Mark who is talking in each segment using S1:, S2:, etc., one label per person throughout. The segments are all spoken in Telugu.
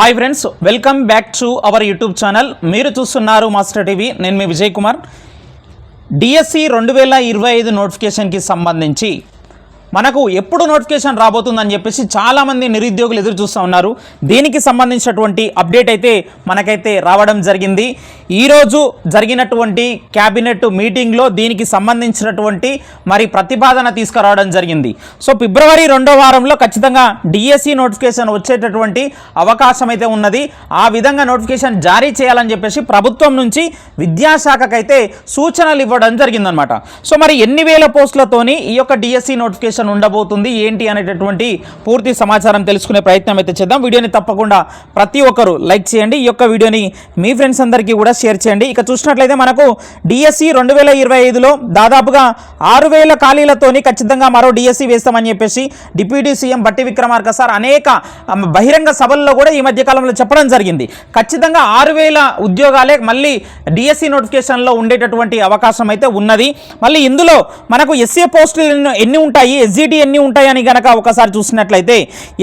S1: Hi friends, welcome back to our YouTube channel. మీరు చూస్తున్నారు మాస్టర్ టీవీ. నేను మీ విజయ్ కుమార్. డిఎస్సి 2025 నోటిఫికేషన్కి సంబంధించి మనకు ఎప్పుడు నోటిఫికేషన్ రాబోతుందని చెప్పేసి చాలామంది నిరుద్యోగులు ఎదురు చూస్తూ ఉన్నారు. దీనికి సంబంధించినటువంటి అప్డేట్ అయితే మనకైతే రావడం జరిగింది. ఈరోజు జరిగినటువంటి క్యాబినెట్ మీటింగ్లో దీనికి సంబంధించినటువంటి మరి ప్రతిపాదన తీసుకురావడం జరిగింది. సో ఫిబ్రవరి 2వ వారంలో ఖచ్చితంగా డిఎస్సి నోటిఫికేషన్ వచ్చేటటువంటి అవకాశం అయితే ఉన్నది. ఆ విధంగా నోటిఫికేషన్ జారీ చేయాలని చెప్పేసి ప్రభుత్వం నుంచి విద్యాశాఖకైతే సూచనలు ఇవ్వడం జరిగిందనమాట. సో మరి ఎన్ని వేల పోస్టులతోని ఈ యొక్క డిఎస్సి నోటిఫికేషన్ ఉండబోతుంది ఏంటి అనేటటువంటి పూర్తి సమాచారం తెలుసుకునే ప్రయత్నం అయితే చేద్దాం. వీడియోని తప్పకుండా ప్రతి ఒక్కరు లైక్ చేయండి. ఈ యొక్క వీడియోని మీ ఫ్రెండ్స్ అందరికీ కూడా షేర్ చేయండి. ఇక చూసినట్లయితే మనకు డిఎస్సి 2025లో దాదాపుగా 6000 ఖాళీలతోని ఖచ్చితంగా మరో డిఎస్సి వేస్తామని చెప్పేసి డిప్యూటీ సీఎం బట్టి విక్రమార్క సార్ అనేక బహిరంగ సభల్లో కూడా ఈ మధ్య కాలంలో చెప్పడం జరిగింది. ఖచ్చితంగా 6000 ఉద్యోగాలే మళ్ళీ డిఎస్సి నోటిఫికేషన్లో ఉండేటటువంటి అవకాశం అయితే ఉన్నది. మళ్ళీ ఇందులో మనకు ఎస్ఏ పోస్టులు ఎన్ని ఉంటాయి, ఎస్జిడి ఎన్ని ఉంటాయని కనుక ఒకసారి చూసినట్లయితే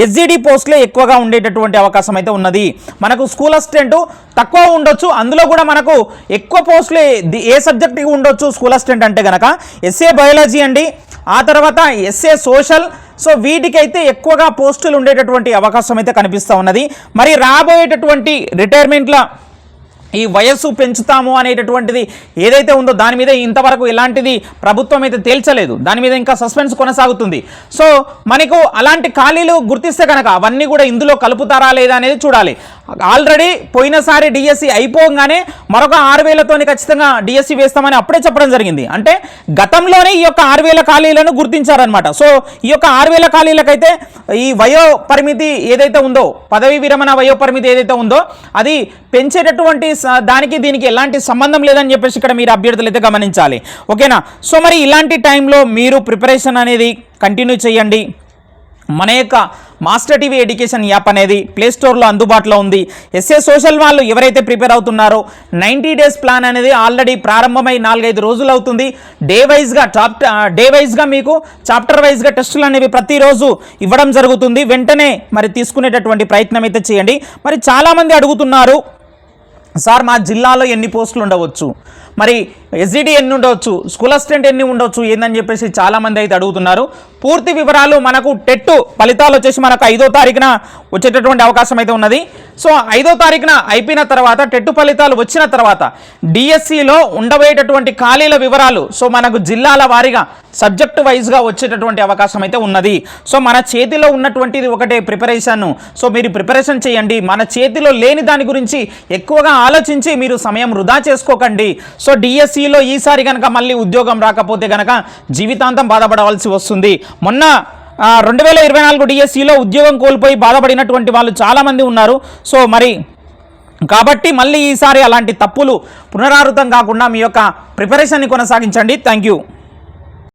S1: ఎస్జిడి పోస్టులే ఎక్కువగా ఉండేటటువంటి అవకాశం అయితే ఉన్నది. మనకు స్కూల్ అసిస్టెంట్ తక్కువ ఉండొచ్చు, అందులో కూడా మనకు ఎక్కువ పోస్టులు ఏ సబ్జెక్ట్కి ఉండొచ్చు స్కూల్ అసిస్టెంట్ అంటే కనుక ఎస్ఏ బయాలజీ అండి, ఆ తర్వాత ఎస్ఏ సోషల్. సో వీటికైతే ఎక్కువగా పోస్టులు ఉండేటటువంటి అవకాశం అయితే కనిపిస్తూ ఉన్నది. మరి రాబోయేటటువంటి రిటైర్మెంట్ల ఈ వయస్సు పెంచుతాము అనేటటువంటిది ఏదైతే ఉందో దాని మీద ఇంతవరకు ఎలాంటిది ప్రభుత్వం అయితే తేల్చలేదు. దాని మీద ఇంకా సస్పెన్స్ కొనసాగుతుంది. సో మనకు అలాంటి ఖాళీలు గుర్తిస్తే కనుక అవన్నీ కూడా ఇందులో కలుపుతారా లేదా అనేది చూడాలి. ఆల్రెడీ పోయినసారి డిఎస్సి అయిపోగానే మరొక 6000తోని ఖచ్చితంగా డిఎస్సి వేస్తామని అప్పుడే చెప్పడం జరిగింది. అంటే గతంలోనే ఈ యొక్క 6000 ఖాళీలను గుర్తించారనమాట. సో ఈ యొక్క 6000 ఖాళీలకైతే ఈ వయో పరిమితి ఏదైతే ఉందో, పదవీ విరమణ వయో పరిమితి ఏదైతే ఉందో అది పెంచేటటువంటి దానికి దీనికి ఎలాంటి సంబంధం లేదని చెప్పేసి ఇక్కడ మీరు అభ్యర్థులు అయితే గమనించాలి. ఓకేనా? సో మరి ఇలాంటి టైంలో మీరు ప్రిపరేషన్ అనేది కంటిన్యూ చేయండి. మన యొక్క మాస్టర్ టీవీ ఎడ్యుకేషన్ యాప్ అనేది ప్లేస్టోర్లో అందుబాటులో ఉంది. ఎస్ఏ సోషల్ వాళ్ళు ఎవరైతే ప్రిపేర్ అవుతున్నారో 90 డేస్ ప్లాన్ అనేది ఆల్రెడీ ప్రారంభమై 4-5 రోజులు అవుతుంది. డే వైజ్గా మీకు చాప్టర్ వైజ్గా టెస్టులు అనేవి ప్రతిరోజు ఇవ్వడం జరుగుతుంది. వెంటనే మరి తీసుకునేటటువంటి ప్రయత్నం అయితే చేయండి. మరి చాలామంది అడుగుతున్నారు, సార్ మా జిల్లాలో ఎన్ని పోస్టులు ఉండవచ్చు, మరి ఎస్జిడి ఎన్ని ఉండవచ్చు, స్కూల్ అసిస్టెంట్ ఎన్ని ఉండవచ్చు ఏందని చెప్పేసి చాలామంది అయితే అడుగుతున్నారు. పూర్తి వివరాలు మనకు టెట్ ఫలితాలు వచ్చేసి మనకు 5వ తారీఖున వచ్చేటటువంటి అవకాశం అయితే ఉన్నది. సో 5వ తారీఖున అయిపోయిన తర్వాత టెట్ ఫలితాలు వచ్చిన తర్వాత డిఎస్సిలో ఉండబోయేటటువంటి ఖాళీల వివరాలు సో మనకు జిల్లాల వారీగా సబ్జెక్ట్ వైజ్గా వచ్చేటటువంటి అవకాశం అయితే ఉన్నది. సో మన చేతిలో ఉన్నటువంటిది ఒకటే ప్రిపరేషన్. సో మీరు ప్రిపరేషన్ చేయండి. మన చేతిలో లేని దాని గురించి ఎక్కువగా ఆలోచించి మీరు సమయం వృధా చేసుకోకండి. సో డిఎస్సిలో ఈసారి కనుక మళ్ళీ ఉద్యోగం రాకపోతే కనుక జీవితాంతం బాధపడవలసి వస్తుంది. మొన్న 2024 డిఎస్సిలో ఉద్యోగం కోల్పోయి బాధపడినటువంటి వాళ్ళు చాలామంది ఉన్నారు. సో మరి కాబట్టి మళ్ళీ ఈసారి అలాంటి తప్పులు పునరావృతం కాకుండా మీ యొక్క ప్రిపరేషన్ని కొనసాగించండి. Thank you.